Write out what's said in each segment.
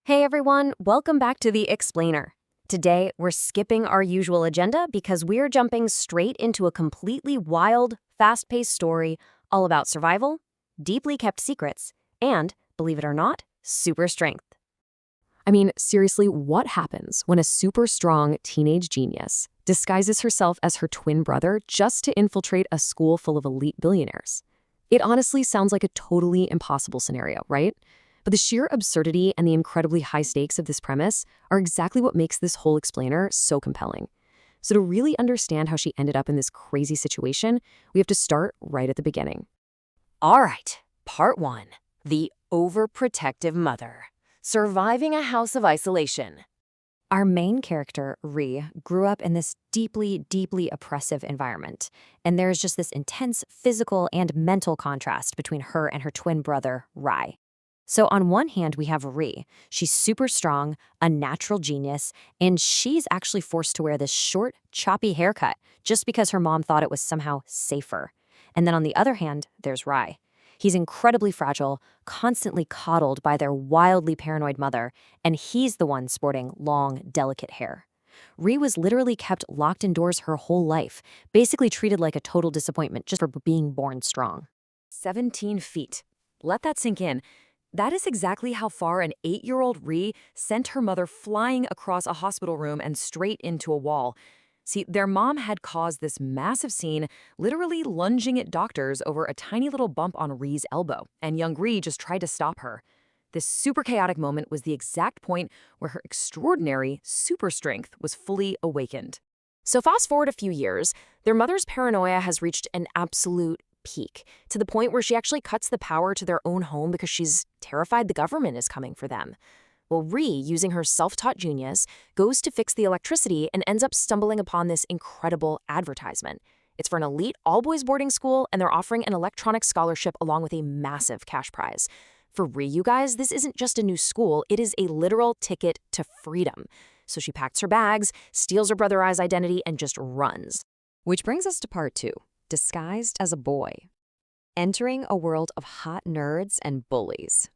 Hey everyone, welcome back to The Explainer. Today, we're skipping our usual agenda because we're jumping straight into a completely wild, fast-paced story all about survival, deeply kept secrets, and, believe it or not, super strength. I mean, seriously, what happens when a super strong teenage genius disguises herself as her twin brother just to infiltrate a school full of elite billionaires? It honestly sounds like a totally impossible scenario, right? But the sheer absurdity and the incredibly high stakes of this premise are exactly what makes this whole explainer so compelling. So to really understand how she ended up in this crazy situation, we have to start right at the beginning. All right, part one, the overprotective mother, surviving a house of isolation. Our main character, Rhee, grew up in this deeply oppressive environment, and there's just this intense physical and mental contrast between her and her twin brother, Rye. So on one hand, we have Rhee. She's super strong, a natural genius, and she's actually forced to wear this short, choppy haircut just because her mom thought it was somehow safer. And then on the other hand, there's Rye. He's incredibly fragile, constantly coddled by their wildly paranoid mother, and he's the one sporting long, delicate hair. Rhee was literally kept locked indoors her whole life, basically treated like a total disappointment just for being born strong. 17 feet. Let that sink in. That is exactly how far an 8-year-old Rhee sent her mother flying across a hospital room and straight into a wall. See, their mom had caused this massive scene, literally lunging at doctors over a tiny little bump on Rhee's elbow, and young Rhee just tried to stop her. This super chaotic moment was the exact point where her extraordinary super strength was fully awakened. So fast forward a few years, their mother's paranoia has reached an absolute peak, to the point where she actually cuts the power to their own home because she's terrified the government is coming for them. Well, Rhee, using her self-taught genius, goes to fix the electricity and ends up stumbling upon this incredible advertisement. It's for an elite all-boys boarding school, and they're offering an electronic scholarship along with a massive cash prize. For Rhee, you guys, this isn't just a new school, it is a literal ticket to freedom. So she packs her bags, steals her brother Eye's identity, and just runs. Which brings us to part two. Disguised as a boy, entering a world of hot nerds and bullies.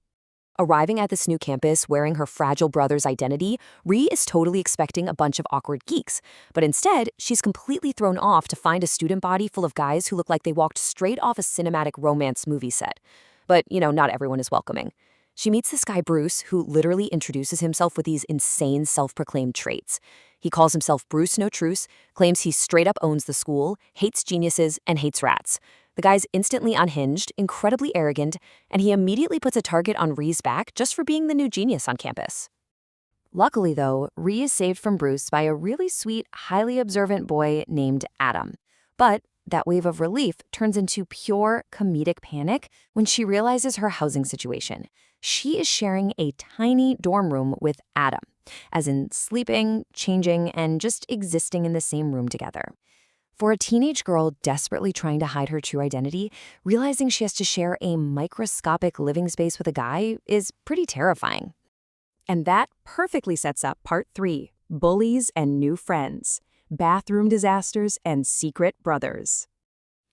Arriving at this new campus wearing her fragile brother's identity, Rhee is totally expecting a bunch of awkward geeks, but instead, she's completely thrown off to find a student body full of guys who look like they walked straight off a cinematic romance movie set. But, not everyone is welcoming. She meets this guy Bruce, who literally introduces himself with these insane self-proclaimed traits. He calls himself Bruce No Truce, claims he straight up owns the school, hates geniuses, and hates rats. The guy's instantly unhinged, incredibly arrogant, and he immediately puts a target on Rhee's back just for being the new genius on campus. Luckily, though, Rhee is saved from Bruce by a really sweet, highly observant boy named Adam. But that wave of relief turns into pure comedic panic when she realizes her housing situation. She is sharing a tiny dorm room with Adam, as in sleeping, changing, and just existing in the same room together. For a teenage girl desperately trying to hide her true identity, realizing she has to share a microscopic living space with a guy is pretty terrifying. And that perfectly sets up part three, bullies and new friends, bathroom disasters and secret brothers.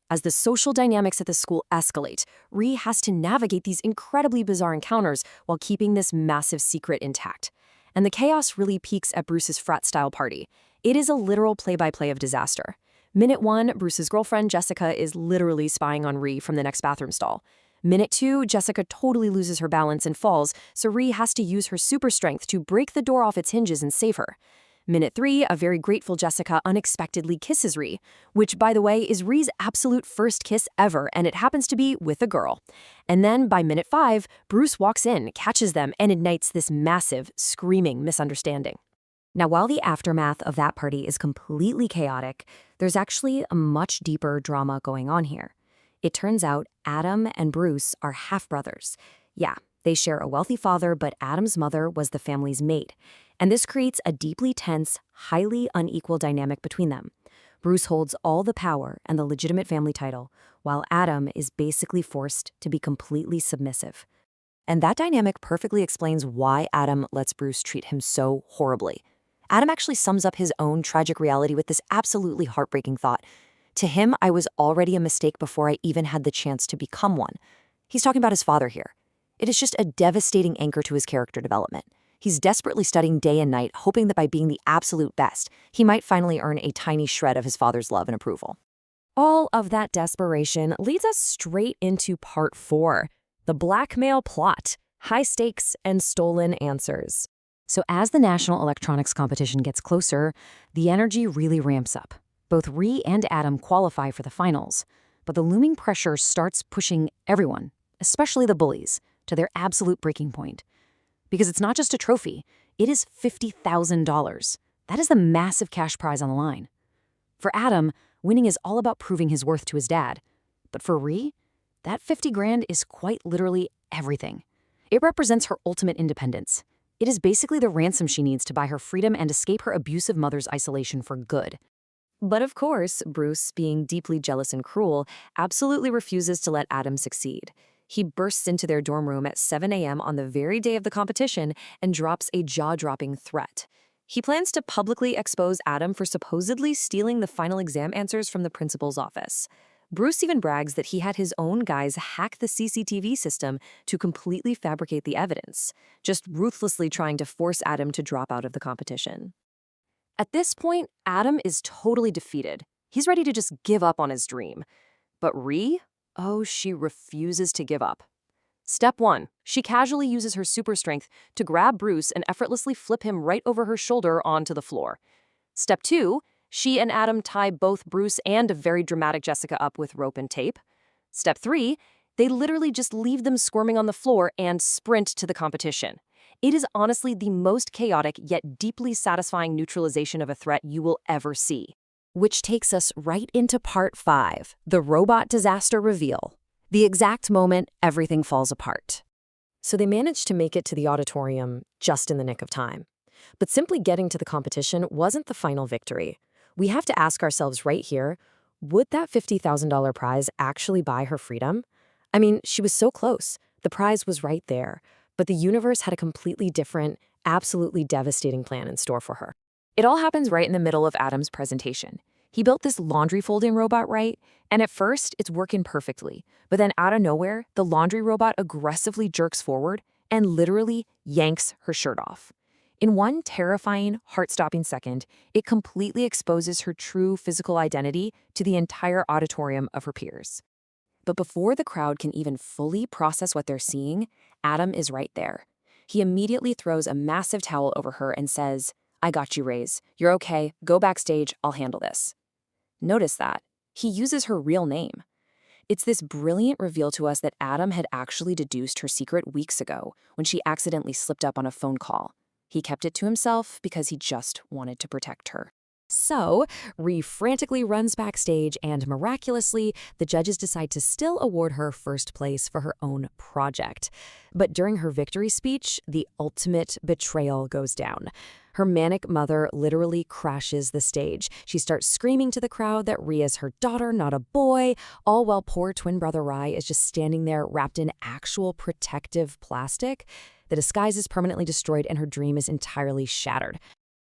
As the social dynamics at the school escalate, Rhee has to navigate these incredibly bizarre encounters while keeping this massive secret intact. And the chaos really peaks at Bruce's frat-style party. It is a literal play-by-play of disaster. Minute 1, Bruce's girlfriend, Jessica, is literally spying on Rhee from the next bathroom stall. Minute 2, Jessica totally loses her balance and falls, so Rhee has to use her super strength to break the door off its hinges and save her. Minute 3, a very grateful Jessica unexpectedly kisses Rhee, which, by the way, is Rhee's absolute first kiss ever, and it happens to be with a girl. And then, by minute 5, Bruce walks in, catches them, and ignites this massive, screaming misunderstanding. Now, while the aftermath of that party is completely chaotic, there's actually a much deeper drama going on here. It turns out Adam and Bruce are half-brothers. Yeah, they share a wealthy father, but Adam's mother was the family's maid. And this creates a deeply tense, highly unequal dynamic between them. Bruce holds all the power and the legitimate family title, while Adam is basically forced to be completely submissive. And that dynamic perfectly explains why Adam lets Bruce treat him so horribly. Adam actually sums up his own tragic reality with this absolutely heartbreaking thought. To him, I was already a mistake before I even had the chance to become one. He's talking about his father here. It is just a devastating anchor to his character development. He's desperately studying day and night, hoping that by being the absolute best, he might finally earn a tiny shred of his father's love and approval. All of that desperation leads us straight into part 4, the blackmail plot, high stakes, and stolen answers. So as the national electronics competition gets closer, the energy really ramps up. Both Rhee and Adam qualify for the finals, but the looming pressure starts pushing everyone, especially the bullies, to their absolute breaking point. Because it's not just a trophy, it is $50,000. That is the massive cash prize on the line. For Adam, winning is all about proving his worth to his dad. But for Rhee, that 50 grand is quite literally everything. It represents her ultimate independence. It is basically the ransom she needs to buy her freedom and escape her abusive mother's isolation for good. But of course, Bruce, being deeply jealous and cruel, absolutely refuses to let Adam succeed. He bursts into their dorm room at 7 a.m. on the very day of the competition and drops a jaw-dropping threat. He plans to publicly expose Adam for supposedly stealing the final exam answers from the principal's office. Bruce even brags that he had his own guys hack the CCTV system to completely fabricate the evidence, just ruthlessly trying to force Adam to drop out of the competition. At this point, Adam is totally defeated. He's ready to just give up on his dream. But Rhee? Oh, she refuses to give up. Step 1. She casually uses her super strength to grab Bruce and effortlessly flip him right over her shoulder onto the floor. Step 2. She and Adam tie both Bruce and a very dramatic Jessica up with rope and tape. Step 3. They literally just leave them squirming on the floor and sprint to the competition. It is honestly the most chaotic yet deeply satisfying neutralization of a threat you will ever see. Which takes us right into part 5, the robot disaster reveal. The exact moment everything falls apart. So they managed to make it to the auditorium just in the nick of time. But simply getting to the competition wasn't the final victory. We have to ask ourselves right here, would that $50,000 prize actually buy her freedom? I mean, she was so close. The prize was right there. But the universe had a completely different, absolutely devastating plan in store for her. It all happens right in the middle of Adam's presentation. He built this laundry folding robot, right? And at first, it's working perfectly. But then out of nowhere, the laundry robot aggressively jerks forward and literally yanks her shirt off. In one terrifying, heart-stopping second, it completely exposes her true physical identity to the entire auditorium of her peers. But before the crowd can even fully process what they're seeing, Adam is right there. He immediately throws a massive towel over her and says, "I got you, Raze. You're okay. Go backstage. I'll handle this." Notice that. He uses her real name. It's this brilliant reveal to us that Adam had actually deduced her secret weeks ago when she accidentally slipped up on a phone call. He kept it to himself because he just wanted to protect her. So, Rhee frantically runs backstage, and miraculously, the judges decide to still award her first place for her own project. But during her victory speech, the ultimate betrayal goes down. Her manic mother literally crashes the stage. She starts screaming to the crowd that Rhee is her daughter, not a boy, all while poor twin brother Rye is just standing there wrapped in actual protective plastic. The disguise is permanently destroyed and her dream is entirely shattered.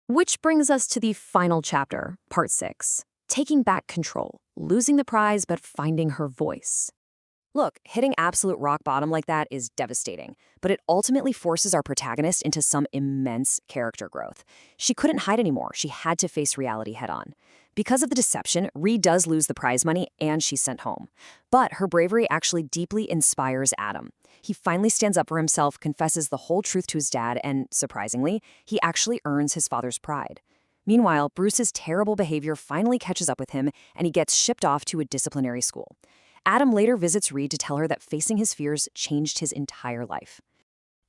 Which brings us to the final chapter, part 6, taking back control, losing the prize but finding her voice. Look, hitting absolute rock bottom like that is devastating, but it ultimately forces our protagonist into some immense character growth. She couldn't hide anymore. She had to face reality head-on. Because of the deception, Rhee does lose the prize money and she's sent home. But her bravery actually deeply inspires Adam. He finally stands up for himself, confesses the whole truth to his dad, and, surprisingly, he actually earns his father's pride. Meanwhile, Bruce's terrible behavior finally catches up with him and he gets shipped off to a disciplinary school. Adam later visits Rhee to tell her that facing his fears changed his entire life.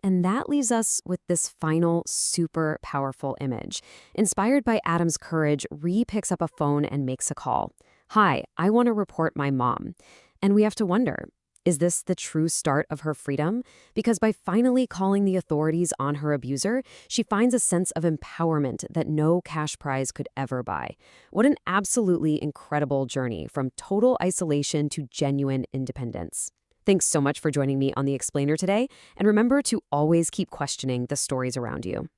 And that leaves us with this final super powerful image. Inspired by Adam's courage, Rhee picks up a phone and makes a call. "Hi, I want to report my mom." And we have to wonder, is this the true start of her freedom? Because by finally calling the authorities on her abuser, she finds a sense of empowerment that no cash prize could ever buy. What an absolutely incredible journey from total isolation to genuine independence. Thanks so much for joining me on The Explainer today, and remember to always keep questioning the stories around you.